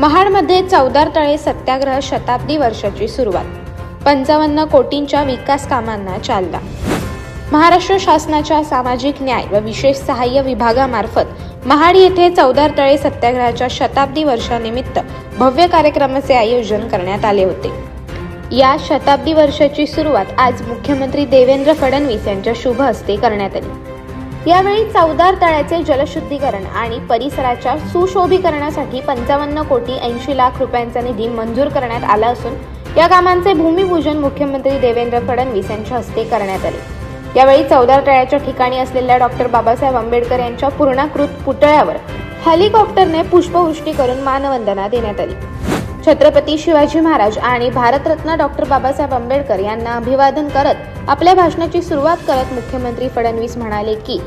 महाडमध्ये चौदार तळे सत्याग्रह शताब्दी वर्षाची सुरुवात। 55 कोटींच्या विकास कामांना चालना। महाराष्ट्र शासनाच्या सामाजिक न्याय व विशेष सहाय्य विभागामार्फत महाड येथे चौदार तळे सत्याग्रहाच्या शताब्दी वर्षानिमित्त भव्य कार्यक्रमाचे आयोजन करण्यात आले होते। या शताब्दी वर्षाची सुरुवात आज मुख्यमंत्री देवेंद्र फडणवीस यांच्या शुभ हस्ते करण्यात आली। यावेळी चौदार तळ्याचे जलशुद्धीकरण आणि परिसराच्या सुशोभीकरणासाठी 55 कोटी 80 लाख रुपयांचा निधी मंजूर करण्यात आला असून या कामांचे भूमिपूजन मुख्यमंत्री देवेंद्र फडणवीस यांच्या हस्ते करण्यात आले। यावेळी चौदार तळ्याच्या ठिकाणी असलेल्या डॉक्टर बाबासाहेब आंबेडकर यांच्या पूर्णाकृत पुतळ्यावर हेलिकॉप्टरने पुष्पवृष्टी करून मानवंदना देण्यात आली। छत्रपती शिवाजी महाराज आणि भारतरत्न डॉक्टर बाबासाहेब आंबेडकर यांना अभिवादन करत आपल्या भाषणाची सुरुवात करत मुख्यमंत्री फडणवीस म्हणाले की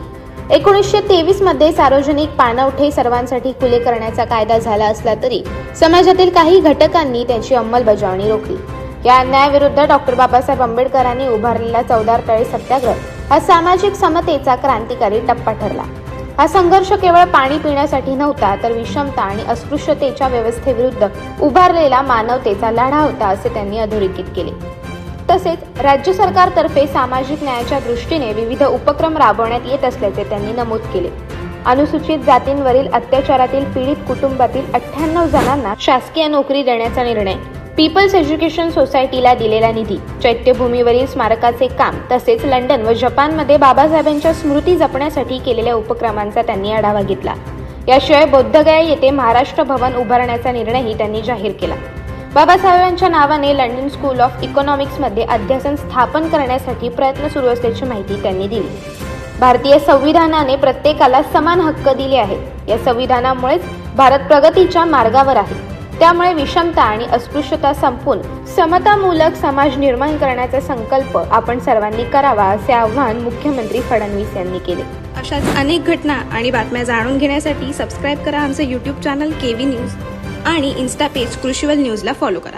1923 मध्ये सार्वजनिक पाणवठे सर्वांसाठी खुले करण्याचा कायदा झाला असला तरी समाजातील काही घटकांनी त्याची अंमलबजावणी रोखली। या अन्यायाविरुद्ध डॉक्टर बाबासाहेब आंबेडकरांनी उभारलेला चौदार तळे सत्याग्रह हा सामाजिक समतेचा क्रांतिकारी टप्पा ठरला। हा संघर्ष केवळ पाणी पिण्यासाठी नव्हता तर विषमता आणि अस्पृश्यतेच्या व्यवस्थेविरुद्ध उभारलेला मानवतेचा लढा होता असे त्यांनी अधोरेखित केले। तसेच राज्य सरकारतर्फे सामाजिक न्यायाच्या दृष्टीने विविध उपक्रम राबवण्यात येत असल्याचे त्यांनी नमूद केले। अनुसूचित जातींवरील अत्याचारातील पीडित कुटुंबातील 98 जणांना शासकीय नोकरी देण्याचा निर्णय, पीपल्स एज्युकेशन सोसायटीला दिलेला निधी, चैत्यभूमीवरील स्मारकाचे काम तसेच लंडन व जपानमध्ये बाबासाहेबांच्या स्मृती जपण्यासाठी केलेल्या उपक्रमांचा त्यांनी आढावा घेतला। याशिवाय बोद्धगया येथे महाराष्ट्र भवन उभारण्याचा निर्णयही त्यांनी जाहीर केला। बाबासाहेबांच्या नावाने लंडन स्कूल ऑफ इकॉनॉमिक्समध्ये अध्यासन स्थापन करण्यासाठी प्रयत्न सुरू असल्याची माहिती त्यांनी दिली। भारतीय संविधानाने प्रत्येकाला समान हक्क दिले आहेत। या संविधानामुळेच भारत प्रगतीच्या मार्गावर आहे। त्यामुळे विषमता आणि अस्पृश्यता संपून समतामूलक समाज निर्माण करण्याचा संकल्प आपण सर्वांनी करावा असे आवाहन मुख्यमंत्री फडणवीस यांनी केले। अशाच अनेक घटना आणि बातम्या जाणून घेण्यासाठी सबस्क्राईब करा आमचे YouTube चॅनल केवी न्यूज आणि इन्स्टा पेज कृषीवल न्यूजला फॉलो करा।